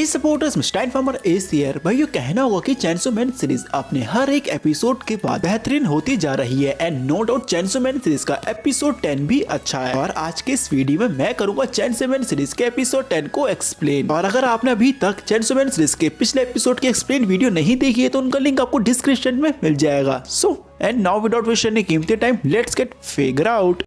Hey supporters, mister informer is here. भाइयों, कहना होगा कि चेनसो मैन सीरीज अपने हर एक एपिसोड के बाद बेहतरीन होती जा रही है and no doubt chainsaw man series का एपिसोड 10 भी अच्छा है। और आज के इस वीडियो में मैं करूंगा चेनसो मैन सीरीज के एपिसोड 10 को एक्सप्लेन। और अगर आपने अभी तक चेनसो मैन सीरीज के पिछले एपिसोड की एक्सप्लेन वीडियो नहीं देखी है तो उनका लिंक आपको डिस्क्रिप्शन में मिल जाएगा। So and now without wasting any कीमती time, let's get figure out.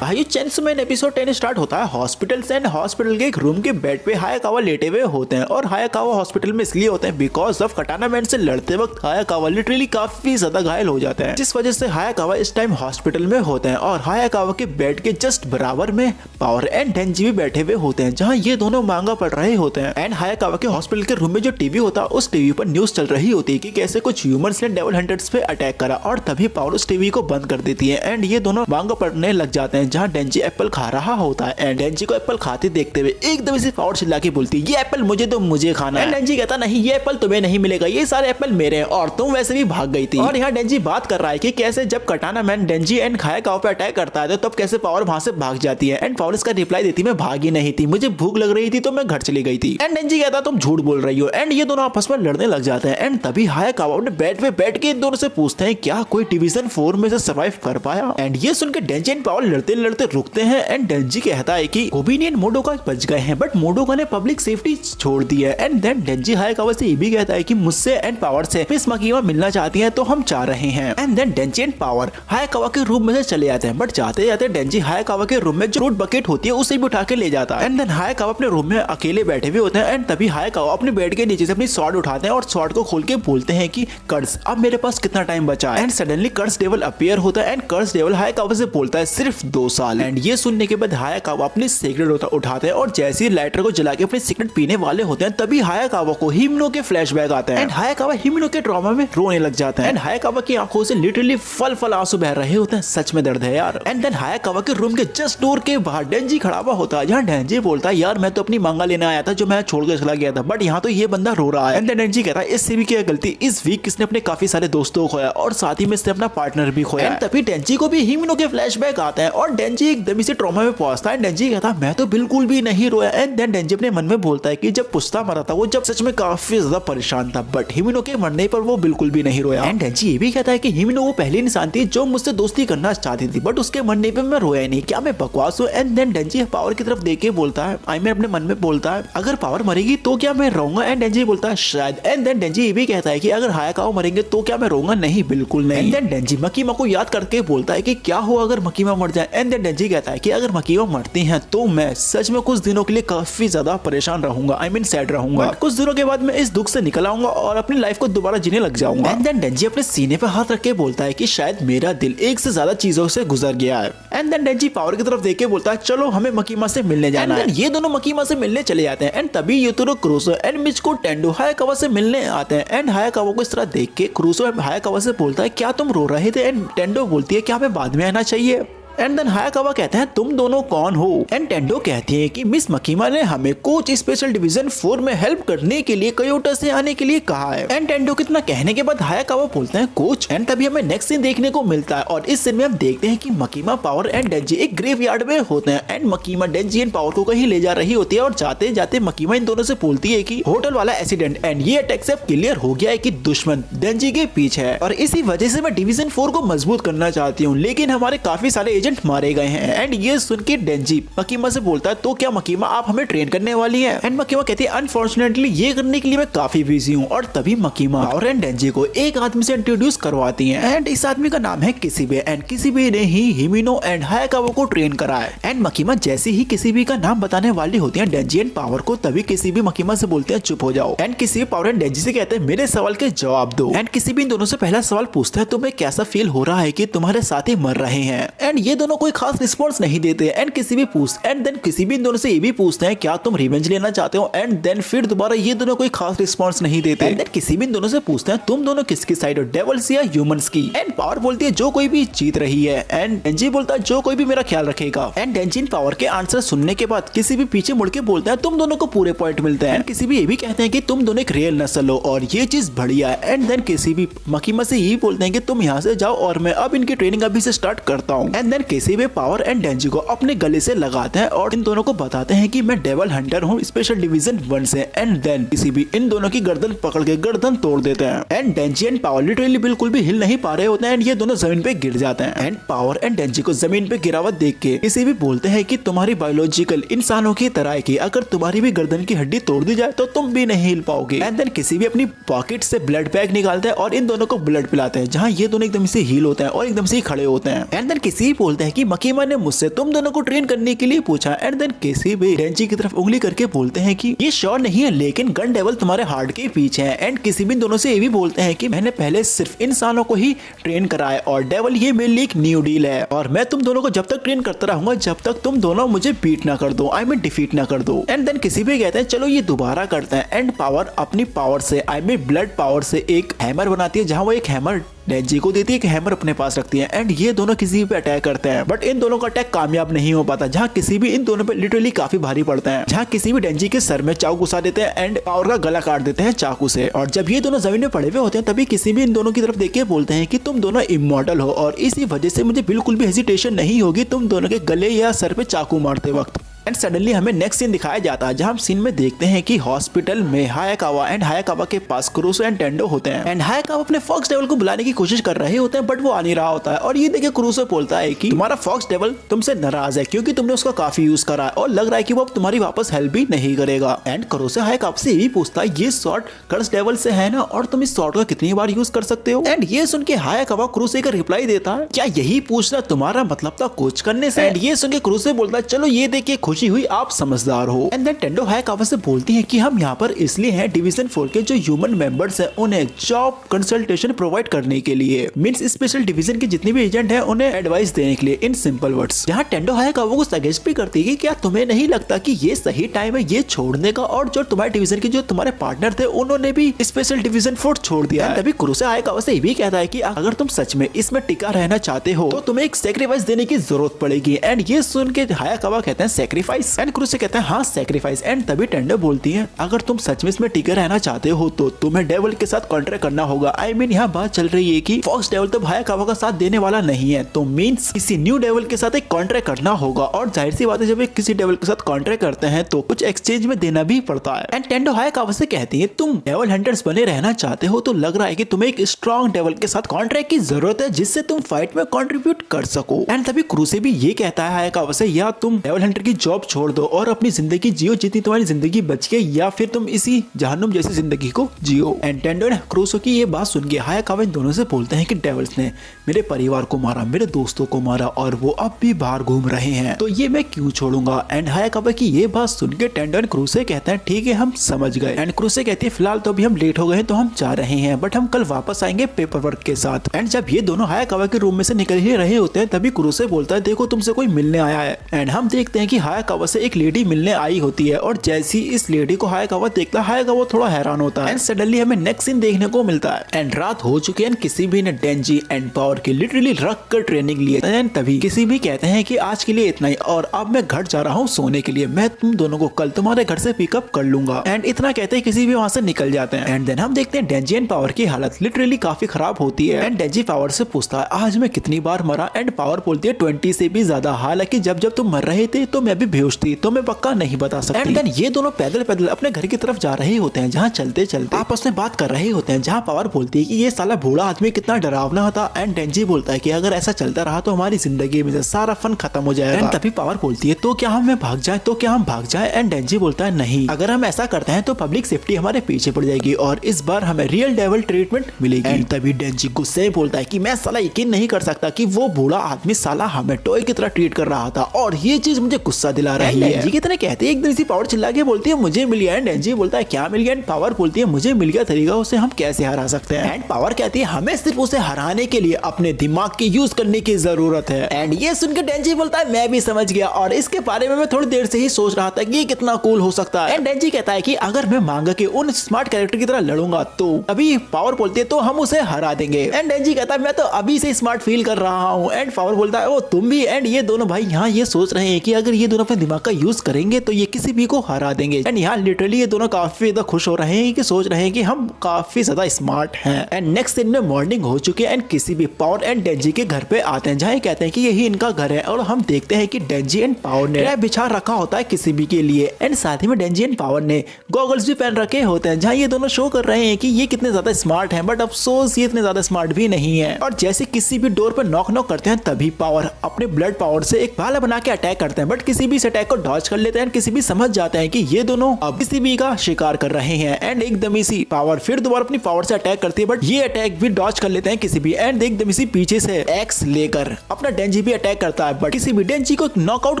भाई चेनसो मैन एपिसोड 10 स्टार्ट होता है हॉस्पिटल से एंड हॉस्पिटल के एक रूम के बेड पे हायाकावा लेटे हुए होते हैं। और हायाकावा हॉस्पिटल में इसलिए होते हैं बिकॉज ऑफ कटाना मैन से लड़ते वक्त हायाकावा लिटरली काफी ज्यादा घायल हो जाते हैं, जिस वजह से हायाकावा इस टाइम हॉस्पिटल में होते हैं। और हायाकावा के बेड के जस्ट बराबर में पावर एंड डेंजी भी बैठे हुए होते हैं, जहाँ ये दोनों मांगा पढ़ रहे होते हैं। एंड हायाकावा के हॉस्पिटल के रूम में जो टीवी होता है उस टीवी पर न्यूज चल रही होती है कि कैसे कुछ ह्यूमंस ने डेविल हंटर्स पे अटैक करा। और तभी पावर उस टीवी को बंद कर देती है एंड ये दोनों मांगा पढ़ने लग जाते हैं, जहाँ डेंजी एप्पल खा रहा होता है। एंड डेंजी को एप्पल खाते देखते हुए एकदम से पावर चिल्ला के बोलती है, ये एप्पल मुझे तो मुझे खाना है। डेंजी कहता नहीं, ये एप्पल तुम्हें नहीं मिलेगा, ये सारे एप्पल मेरे हैं और तुम वैसे भी भाग गई थी। और यहाँ डेंजी बात कर रहा है कि कैसे जब कटाना मैन डेंजी एंड हायाकावा पे अटैक करता है तो तब कैसे पावर वहां से भाग जाती है। एंड पावर इसका रिप्लाई देती, मैं भागी नहीं थी, मुझे भूख लग रही थी तो मैं घर चली गई थी। एंड डेंजी कहता तुम झूठ बोल रही हो। एंड ये दोनों आपस में लड़ने लग जाते हैं। एंड तभी हायाकावा अपने बेड पे बैठ के इन दोनों से पूछते हैं क्या कोई डिवीजन 4 में से सर्वाइव कर पाया। एंड ये सुनकर डेंजी एंड पावर लड़ते लड़ते रुकते हैं। एंड डेंजी कहता है कि ओबिनी एंड मोडोका बच गए हैं बट मोडोका ने पब्लिक सेफ्टी छोड़ दी है। एंड देन डेंजी हायाकावा से ये भी कहता है कि मुझसे एंड पावर से मिस मकीमा मिलना चाहती हैं तो हम चाह रहे हैं। एंड देन डेंजी एंड पावर हायाकावा के रूम में से चले जाते हैं, बट जाते जाते डेंजी हायाकावा के रूम में जो फ्रूट बकेट होती है उसे भी उठा के ले जाता है। एंड देन हायाकावा अपने रूम में अकेले बैठे हुए होते हैं। एंड तभी हायाकावा अपने बेड के नीचे से अपनी स्वॉर्ड उठाते हैं और स्वॉर्ड को खोल के बोलते हैं कि कर्स, अब मेरे पास कितना टाइम बचा है। And suddenly curse devil appear होता है एंड कर्स डेविल हायाकावा से बोलता है सिर्फ 2 साल। एंड ये सुनने के बाद हायाकावा अपनी सिगरेट उठाते हैं और जैसे ही लाइटर को जला के अपनी सिगरेट पीने वाले होते हैं तभी हायाकावा को हिमिनो के फ्लैशबैक आते हैं। एंड हायाकावा हिमिनो के ट्रॉमा में रोने लग जाते हैं। एंड हायाकावा की आंखों से लिटरली फल आंसू बह रहे होते हैं, सच में दर्द है यार। एंड देन हायाकावा के रूम के जस्ट डोर के बाहर डेंजी खड़ा हुआ होता है, जहाँ डेंजी बोलता है यार मैं तो अपनी मांगा लेने आया था जो मैं छोड़ के चला गया था, बट यहाँ तो ये बंदा रो रहा है। एंड देन डेंजी कहता है इससे भी क्या गलती, इस वीक किसने अपने काफी सारे दोस्तों को खोया और साथ ही में इसने अपना पार्टनर भी खोया। एंड तभी डेंजी को भी हिमिनो के फ्लैशबैक आते हैं और डेंजी एकदम से ट्रॉमा में पहुंचता है। डेंजी कहता है मैं तो बिल्कुल भी नहीं रोया। एंड देन डेंजी अपने मन में बोलता है कि जब पुस्ता मरा था वो जब सच में काफी ज्यादा परेशान था, बट हिमिनो के मरने पर वो बिल्कुल भी नहीं रोया। एंड डेंजी ये भी कहता है कि हिमिनो वो पहली इंसान थी जो मुझसे दोस्ती करना चाहती थी, बट उसके मरने पे मैं रोया नहीं, क्या मैं बकवास हूँ। एंड देन डेंजी पावर की तरफ देख के बोलता है, आई मीन अपने मन में बोलता है अगर पावर मरेगी तो क्या मैं रहूंगा। एंड डेंजी बोलता है शायद। एंड देन डेंजी ये भी कहता है कि अगर हायाकावा मरेंगे तो क्या मैं रहूंगा, नहीं बिल्कुल नहीं। एंड देन डेंजी मकीमा को याद करके बोलता है कि क्या हो अगर मकीमा मर जाए। एंड देन डेंजी कहता है कि अगर मकीमा मरती हैं तो मैं सच में कुछ दिनों के लिए काफी ज्यादा परेशान रहूंगा, आई मीन सैड रहूंगा। कुछ दिनों के बाद मैं इस दुख से निकल आऊंगा और अपनी लाइफ को दोबारा जीने लग जाऊंगा। एंड देन डेंजी अपने सीने पे हाथ रख के बोलता है कि शायद मेरा दिल एक से ज्यादा चीजों से गुजर गया है। एंड देन डेंजी पावर की तरफ देख के बोलता है चलो हमें मकीमा से मिलने जाना है। ये दोनों मकीमा से मिलने चले जाते हैं। एंड तभी यूतुरो क्रूसो एंड मिचिको टेंडो हायाकावा से मिलने आते हैं। एंड हायाकावा को इस तरह देख के क्रूसो हायाकावा से बोलता है क्या तुम रो रहे थे। एंड टेंडो बोलती है क्या हमें बाद में आना चाहिए। एंड देन हायाकावा कहते हैं तुम दोनों कौन हो। एंड टेंडो कहती है कि मिस मकीमा ने हमें कोच स्पेशल डिवीजन 4 में हेल्प करने के लिए कयोटा से आने के लिए कहा है। एंड टेंडो कितना कहने के बाद हायाकावा बोलते हैं कोच। एंड तभी हमें नेक्स्ट सीन देखने को मिलता है और इस सीन में हम देखते हैं कि मकीमा पावर एंड डेंजी एक ग्रेवयार्ड में होते हैं। एंड मकीमा डेंजी एंड पावर को कहीं ले जा रही होती है और जाते जाते मकीमा इन दोनों से बोलती है कि होटल वाला एक्सीडेंट एंड ये अटैक से क्लियर हो गया है कि दुश्मन डेंजी के पीछे है और इसी वजह से मैं डिवीजन 4 को मजबूत करना चाहती हूँ, लेकिन हमारे काफी सारे एजेंट मारे गए हैं। एंड ये सुन के डेंजी मकीमा से बोलता है तो क्या मकीमा आप हमें ट्रेन करने वाली हैं। एंड मकीमा कहती है अनफॉर्चुनेटली ये करने के लिए मैं काफी बिजी हूँ। और तभी मकीमा और एंड डेंजी को एक आदमी से इंट्रोड्यूस करवाती हैं। एंड इस आदमी का नाम है किसिबे। एंड किसिबे ने ही हिमिनो एंड हायाकावा को ट्रेन करा है। एंड मकीमा जैसे ही किसिबे का नाम बताने वाली होती है डेंजी एंड पावर को, तभी किसिबे मकीमा से बोलते हैं चुप हो जाओ। एंड किसिबे पावर एंड डेंजी से कहते हैं मेरे सवाल के जवाब दो। एंड किसिबे इन दोनों से पहला सवाल पूछता है तुम्हें कैसा फील हो रहा है कि तुम्हारे साथी मर रहे हैं। एंड ये दोनों कोई खास रिस्पॉन्स नहीं देते। एंड किसी भी पूछ एंड देन किसी भी इन दोनों से ये भी पूछते हैं क्या तुम रिवेंज लेना चाहते हो। एंड देन फिर दोबारा ये दोनों कोई खास रिस्पॉन्स नहीं देते। एंड देन किसी भी इन दोनों से पूछते हैं तुम दोनों किसकी साइड हो, डेविल्स या ह्यूमंस की। एंड पावर बोलती है जो कोई भी जीत रही है। एंड डेंजी बोलता है जो कोई भी मेरा ख्याल रखेगा। एंड डेंजी इन पावर के आंसर सुनने के बाद किसी भी पीछे मुड़ के बोलता है तुम दोनों को पूरे पॉइंट मिलते हैं। किसी भी ये भी कहते हैं कि तुम दोनों एक रियल नस्ल हो और ये चीज बढ़िया है। एंड देन किसी भी मकीमा से यही बोलते हैं कि तुम यहाँ से जाओ और मैं अब इनकी ट्रेनिंग अभी से स्टार्ट करता हूँ। एंड देन किसी भी पावर एंड डेंजी को अपने गले से लगाते हैं और इन दोनों को बताते हैं कि मैं डेविल हंटर हूँ स्पेशल डिवीजन 1 से। एंड देन किसी भी इन दोनों की गर्दन पकड़ के गर्दन तोड़ देते हैं। एंड डेंजी एंड पावर लिटरली बिल्कुल भी हिल नहीं पा रहे होते हैं एंड ये दोनों जमीन पे गिर जाते हैं। एंड पावर एंड डेंजी को जमीन पे गिरावट देख के किसी भी बोलते हैं कि तुम्हारी बायोलॉजिकल इंसानों की तरह की अगर तुम्हारी भी गर्दन की हड्डी तोड़ दी जाए तो तुम भी नहीं हिल पाओगे। एंड देन किसी भी अपनी पॉकेट से ब्लड पैक निकालते हैं और इन दोनों को ब्लड पिलाते हैं, जहाँ ये दोनों एकदम से हील होते हैं और एकदम से खड़े होते हैं। एंड देन किसी बोलते हैं कि मकीमा ने मुझसे तुम दोनों को ट्रेन करने के लिए पूछा। एंड देन किसी भी डेंजी की तरफ उंगली करके बोलते हैं कि ये श्योर नहीं है लेकिन गन डेविल तुम्हारे हार्ट के पीछे है। एंड किसी भी दोनों से ये भी बोलते हैं कि मैंने पहले सिर्फ इंसानों को ही ट्रेन कराया और डेविल ये मेरे लिए एक न्यू डील है और मैं तुम दोनों को जब तक ट्रेन करता रहूंगा जब तक तुम दोनों मुझे बीट ना कर दो, आई मीन डिफीट ना कर दो। एंड देन किसी भी कहते हैं चलो ये दोबारा करते हैं। एंड पावर अपनी पावर से आई मीन ब्लड पावर से एक हैमर बनाती है, जहाँ वो एक हैमर डेंजी को देती है, एक हैमर अपने पास रखती है। एंड ये दोनों किसी पे अटैक करते हैं बट इन दोनों का अटैक कामयाब नहीं हो पाता, जहाँ किसी भी इन दोनों पे लिटरली काफी भारी पड़ता है, जहाँ किसी भी डेंजी के सर में चाकू घुसा देते हैं एंड पावर का गला काट देते हैं चाकू से। और जब ये दोनों जमीन में पड़े हुए होते हैं तभी किसी भी इन दोनों की तरफ देख के बोलते हैं कि तुम दोनों इमॉर्टल हो और इसी वजह से मुझे बिल्कुल भी हेजिटेशन नहीं होगी तुम दोनों के गले या सर पे चाकू मारते वक्त। एंड सडनली हमें नेक्स्ट सीन दिखाया जाता है, जहाँ हम सीन में देखते हैं कि हॉस्पिटल में हायाकावा एंड हायाकावा के पास क्रूसो एंड टेंडो होते हैं। एंड हायाकावा अपने फॉक्स डेविल को बुलाने की कोशिश कर रहे होते हैं बट वो आ नहीं रहा होता है और ये देखे क्रूसो बोलता है कि तुम्हारा फॉक्स डेविल तुमसे नाराज है क्योंकि तुमने उसका काफी यूज करा है और लग रहा है कि वो अब तुम्हारी वापस हेल्प भी नहीं करेगा। एंड क्रूसो हायाकावा से यही पूछता है ये शॉट कर्स डेविल से है ना और तुम इस शॉट का कितनी बार यूज कर सकते हो। एंड ये सुन के हायाकावा क्रूसो का रिप्लाई देता है क्या यही पूछना तुम्हारा मतलब था कोच करने से। एंड ये सुन के क्रूसो बोलता है चलो ये देख के खुशी हुई आप समझदार हो। एंड देन टेंडो हायाकावा से बोलती है कि हम यहाँ पर इसलिए हैं डिवीजन 4 के जो ह्यूमन मेंबर्स हैं उन्हें जॉब कंसल्टेशन प्रोवाइड करने के लिए, मींस स्पेशल डिवीजन के जितने भी एजेंट हैं उन्हें एडवाइस देने के लिए इन सिंपल वर्ड्स। यहाँ टेंडो हायाकावा को सजेस्ट भी करती है कि क्या तुम्हें नहीं लगता कि ये सही टाइम है ये छोड़ने का और जो तुम्हारे डिवीजन के जो तुम्हारे पार्टनर थे उन्होंने भी स्पेशल डिवीजन 4 छोड़ दिया है। तभी क्रूसो हायाकावा से ये भी कहता है कि अगर तुम सच में इसमें टिका रहना चाहते हो तो तुम्हें एक सैक्रिफाइस देने की जरूरत पड़ेगी। एंड ये सुन के हायाकावा कहते हैं सैक्रिफाइस एंड क्रूसो कहते हैं हाँ सैक्रिफाइस। एंड तभी टेंडो बोलती है अगर तुम सच में इसमें टिके रहना चाहते हो तो तुम्हें डेविल के साथ कॉन्ट्रैक्ट करना होगा। आई मीन यहाँ बात चल रही है कि फॉक्स डेविल तो हायाकावा का साथ देने वाला नहीं है तो मींस किसी न्यू डेविल के साथ एक कॉन्ट्रैक्ट करना होगा और जाहिर सी बात है जब किसी डेविल के साथ कॉन्ट्रैक्ट करते हैं तो कुछ एक्सचेंज में देना भी पड़ता है। एंड टेंडो हायाकावा से कहती है तुम डेविल हंटर्स बने रहना चाहते हो तो लग रहा है कि तुम्हें एक स्ट्रॉन्ग डेविल के साथ कॉन्ट्रैक्ट की जरूरत है जिससे तुम फाइट में कॉन्ट्रीब्यूट कर सको। एंड तभी क्रूसो भी ये कहता है हायाकावा से या तुम डेविल हंटर की जॉब छोड़ दो और अपनी जिंदगी जियो जितनी तुम्हारी जिंदगी बच गई या फिर तुम इसी जहन्नुम जैसी जिंदगी को जियो। एंड टेंडो ने क्रूसो की ये बात सुन के हायाकावा इन दोनों से बोलते हैं कि डेविल्स ने मेरे परिवार को मारा, मेरे दोस्तों को मारा और वो अब भी बाहर घूम रहे हैं तो ये मैं क्यों छोड़ूंगा। एंड हायाकावा की ये बात सुन के टेंडो एंड क्रूसो कहते हैं ठीक है हम समझ गए। एंड क्रूसो कहती है फिलहाल तो अभी हम लेट हो गए तो हम जा रहे हैं बट हम कल वापस आएंगे पेपर वर्क के साथ। एंड जब ये दोनों हायाकावा के रूम में से निकल ही रहे होते हैं तभी क्रूसो बोलता है देखो तुमसे कोई मिलने आया है। एंड हम देखते हैं कि हायाकावा से एक लेडी मिलने आई होती है और जैसी इस लेडी को हायाकावा देखता है हायाकावा थोड़ा हैरान होता है। एंड सडनली हमें नेक्स्ट सीन देखने को मिलता है एंड रात हो चुकी है। किसी भी ने डेंजी एंड पावर की लिटरली रख कर ट्रेनिंग ली है। एंड तभी किसी भी कहते हैं कि आज के लिए इतना ही और अब मैं घर जा रहा हूँ सोने के लिए, मैं तुम दोनों को कल तुम्हारे घर से पिकअप कर लूंगा। एंड इतना कहते हैं किसी भी वहां से निकल जाते हैं। एंड देन हम देखते हैं डेंजी एंड पावर की हालत लिटरली काफी खराब होती है। एंड डेंजी पावर से पूछता है आज मैं कितनी बार मरा। एंड पावर बोलती है 20 से भी ज्यादा, हालांकि जब जब तुम मर रहे थे तो मैं भी बेहोश थी तो मैं पक्का नहीं बता सकती। एंड देन ये दोनों पैदल पैदल अपने घर की तरफ जा रहे होते हैं, जहाँ चलते चलते आपस में बात कर रहे होते हैं, जहाँ पावर बोलती है कि ये साला बूढ़ा आदमी कितना डरावना था। एंड डेंजी बोलता है कि अगर ऐसा चलता रहा तो हमारी जिंदगी में सारा फन खत्म हो जाएगा। एंड तभी पावर बोलती है तो क्या हम भाग जाए तो क्या हम भाग जाए। एंड डेंजी बोलता है नहीं, अगर हम ऐसा करते हैं तो पब्लिक सेफ्टी हमारे पीछे पड़ जाएगी और इस बार हमें रियल डेविल ट्रीटमेंट मिलेगी। एंड तभी डेंजी गुस्से में बोलता है कि मैं साला यकीन नहीं कर सकता कि वो बूढ़ा आदमी साला हमें टॉय की तरह ट्रीट कर रहा था और ये चीज मुझे गुस्सा दिला रही है। डेंजी की तरह कहते हैं एक दिन सी पावर चिल्ला के बोलती है मुझे मिल गया। एंड डेंजी बोलता है क्या मिल गया। एंड पावर बोलती है मुझे मिल गया तरीका उसे हम कैसे हरा सकते हैं। एंड पावर कहती है हमें सिर्फ उसे हराने के लिए अपने दिमाग की यूज करने की जरूरत है। एंड ये सुनकर डेंजी बोलता है मैं भी समझ गया और इसके बारे में मैं थोड़ी देर से ही सोच रहा था कि ये कितना कूल हो सकता है। एंड डेंजी कहता है कि अगर मैं मांगा के उन स्मार्ट कैरेक्टर की तरह लड़ूंगा तो अभी पावर बोलती है तो हम उसे हरा देंगे। एंड डेंजी कहता है मैं तो अभी से स्मार्ट फील कर रहा हूँ। एंड पावर बोलता है ओ तुम भी। एंड ये दोनों भाई यहाँ ये सोच रहे हैं कि अगर ये दोनों अपने दिमाग का यूज करेंगे तो ये किसी भी को हरा देंगे। एंड यहाँ लिटरली ये दोनों काफी ज्यादा खुश हो रहे हैं कि सोच रहे हैं कि हम काफी ज्यादा स्मार्ट हैं। एंड नेक्स्ट दिन में मॉर्निंग हो चुकी है एंड किसी भी पावर एंड डेंजी के घर पे आते हैं, जहाँ ये कहते हैं कि यही इनका घर है। और हम देखते हैं कि डेंजी एंड पावर ने ट्रैप बिछा रखा होता है किसी भी के लिए। एंड साथ ही में डेंजी एंड पावर ने गॉगल्स भी पहन रखे होते हैं, जहाँ ये दोनों शो कर रहे हैं कि ये कितने ज्यादा स्मार्ट हैं। बट अफसोस ये इतने ज्यादा स्मार्ट भी नहीं है। और जैसे किसी भी डोर पर नॉक करते हैं तभी पावर अपने ब्लड पावर से एक भाला बना के अटैक करते हैं। बट किसी भी इस अटैक को डॉज कर लेते हैं। किसी भी समझ जाते हैं कि ये दोनों अब किसी भी का शिकार कर रहे हैं। एंड एकदम सी पावर फिर दोबारा अपनी पावर से अटैक करती है, बट ये अटैक भी डॉज कर लेते हैं किसी भी। एंड एकदम सी पीछे से एक्स लेकर अपना डेंजी भी अटैक करता है, बट किसी भी डेंजी को नॉकआउट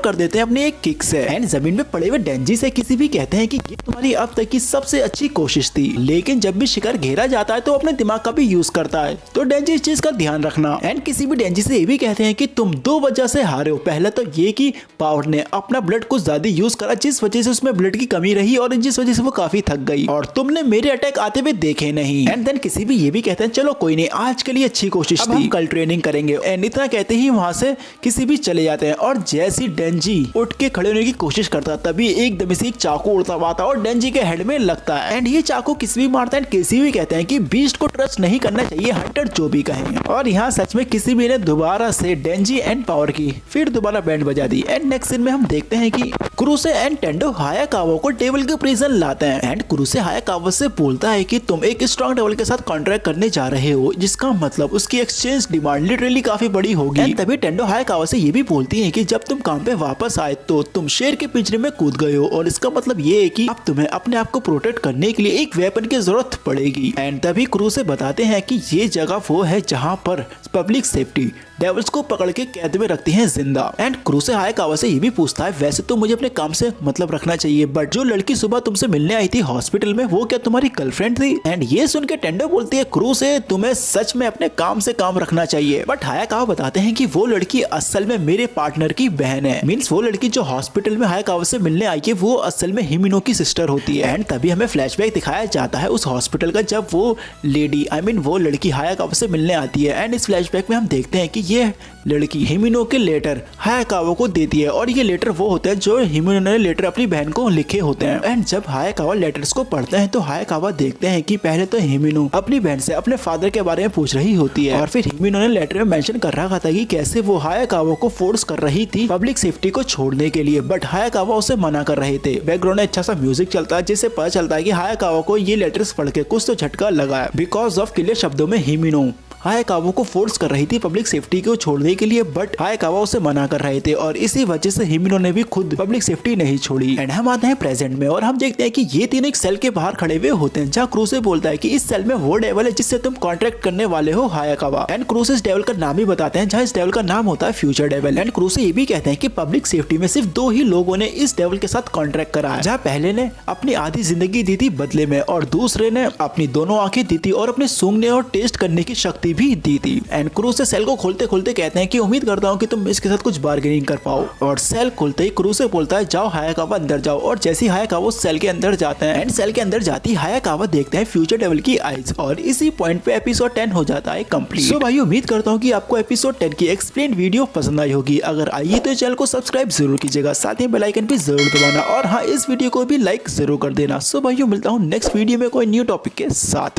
कर देते हैं अपनी एक किक से। एंड जमीन में पड़े हुए डेंजी से किसी भी कहते हैं कि ये तुम्हारी अब तक की सबसे अच्छी कोशिश थी, लेकिन जब भी शिकार घेरा जाता है तो अपने दिमाग का भी यूज करता है, तो डेंजी इस चीज का ध्यान रखना। एंड किसी भी डेंजी से ये भी कहते हैं कि तुम दो वजह से हारे हो। पहला तो ये कि पावर ने अपना ब्लड कुछ ज्यादा यूज करा, जिस वजह से उसमें ब्लड की कमी रही और जिस वजह से वो काफी थक गई, और तुमने मेरे अटैक आते हुए देखे नहीं। एंड देन किसी भी ये भी कहते हैं चलो कोई नहीं, आज के लिए अच्छी कोशिश थी, हम कल ट्रेनिंग करेंगे। एंड इतना कहते ही वहां से किसी भी चले जाते हैं। और जैसी डेंजी उठ के खड़े होने की कोशिश करता तभी एकदम से एक चाकू उड़ता हुआ आता और डेंजी के हेड में लगता है। एंड ये चाकू किसी भी मारता है। किसी भी कहते हैं कि बीस्ट को ट्रस्ट नहीं करना चाहिए, हंटर जो भी कहें। और यहाँ सच में किसी भी ने दोबारा से डेंजी एंड पावर की फिर दोबारा बैंड बजा दी। एंड नेक्स्ट सीन में हम देखते हैं कि क्रूसे एंड टेंडो हायाकावा को डेविल के प्रिजन लाते हैं। एंड क्रूसे हायाकावा से बोलता है कि तुम एक स्ट्रॉन्ग डेविल के साथ कॉन्ट्रैक्ट करने जा रहे हो, जिसका मतलब उसकी एक्सचेंज डिमांड लिटरली काफी बड़ी होगी। एंड तभी टेंडो हायाकावा से ये भी बोलती है कि जब तुम काम पे वापस आए तो तुम शेर के पिंजरे में कूद गए हो, और इसका मतलब ये है कि अब तुम्हें अपने आप को प्रोटेक्ट करने के लिए एक वेपन की जरूरत पड़ेगी। एंड तभी क्रूसे बताते हैं कि ये जगह वो है जहाँ पर पब्लिक सेफ्टी डेविल्स को पकड़ के कैद में रखती हैं जिंदा। एंड क्रूसे हायाकावा से ये भी पूछता है वैसे तो मुझे अपने काम से मतलब रखना चाहिए, बट जो लड़की सुबह तुमसे मिलने आई थी हॉस्पिटल में वो क्या तुम्हारी गर्लफ्रेंड थी? एंड ये सुन के टेंडो बोलती है क्रूसे तुम्हें सच में अपने काम से काम रखना चाहिए। बट हायाकावा बताते हैं कि वो लड़की असल में मेरे पार्टनर की बहन है। मीन्स वो लड़की जो हॉस्पिटल में हायाकावा से मिलने आई है वो असल में हिमिनो की सिस्टर होती है। एंड तभी हमें फ्लैशबैक दिखाया जाता है उस हॉस्पिटल का, जब वो लेडी वो लड़की हायाकावा से मिलने आती है। एंड इस फ्लैशबैक में हम देखते हैं कि ये लड़की हिमिनो के लेटर हायाकावा को देती है, और ये लेटर वो होते हैं जो हिमिनो ने लेटर अपनी बहन को लिखे होते हैं। एंड जब हायाकावा लेटर्स को पढ़ते हैं तो हायाकावा देखते हैं कि पहले तो हिमिनो अपनी बहन से अपने फादर के बारे में पूछ रही होती है, और फिर हिमिनो ने लेटर में मेंशन कर रखा था कि कैसे वो हायाकावा को फोर्स कर रही थी पब्लिक सेफ्टी को छोड़ने के लिए, बट हायाकावा उसे मना कर रहे थे। बैकग्राउंड में अच्छा सा म्यूजिक चलता है जिससे पता चलता है कि हायाकावा को ये लेटर्स पढ़ के कुछ तो झटका लगा है, बिकॉज ऑफ क्लियर शब्दों में हिमिनो हायाकावा को फोर्स कर रही थी पब्लिक सेफ्टी को छोड़ने के लिए, बट हायाकावा उसे मना कर रहे थे, और इसी वजह से हिमिनो ने भी खुद पब्लिक सेफ्टी नहीं छोड़ी। एंड हम आते हैं प्रेजेंट में और हम देखते हैं कि ये तीनों एक सेल के बाहर खड़े हुए होते हैं, जहाँ क्रूसे बोलता है कि इस सेल में वो डेविल है जिससे तुम कॉन्ट्रैक्ट करने वाले हो हायाकावा। एंड क्रूसे इस डेविल का नाम ही बताते हैं, जहाँ इस डेविल का नाम होता है फ्यूचर डेविल। एंड क्रूसे ये भी कहते हैं कि पब्लिक सेफ्टी में सिर्फ दो ही लोगों ने इस डेविल के साथ कॉन्ट्रैक्ट करा है, जहाँ पहले ने अपनी आधी जिंदगी दी थी बदले में, और दूसरे ने अपनी दोनों आंखें दी थी और अपने सूंघने और टेस्ट करने की शक्ति भी दी थी। एंड क्रूसे सेल को खोलते खोलते कहते हैं कि उम्मीद करता हूँ कि तुम इसके साथ कुछ बार्गेनिंग कर पाओ, और सेल खुलते ही क्रूसे बोलता है जाओ हायाकावा अंदर जाओ, और जैसे ही हायाकावा सेल के अंदर जाते हैं एंड सेल के अंदर जाती हायाकावा देखते हैं फ्यूचर डेविल की आईज, और इसी पॉइंट पे एपिसोड 10 हो जाता है कंप्लीट। सो भाई उम्मीद करता हूँ कि आपको एपिसोड 10 की एक्सप्लेन वीडियो पसंद आई होगी। अगर आई है तो चैनल को सब्सक्राइब जरूर कीजिएगा, साथ ही बेल आइकन भी जरूर दबाना, और हाँ इस वीडियो को भी लाइक जरूर कर देना। सो भाइयों मिलता हूँ नेक्स्ट वीडियो में कोई न्यू टॉपिक के साथ।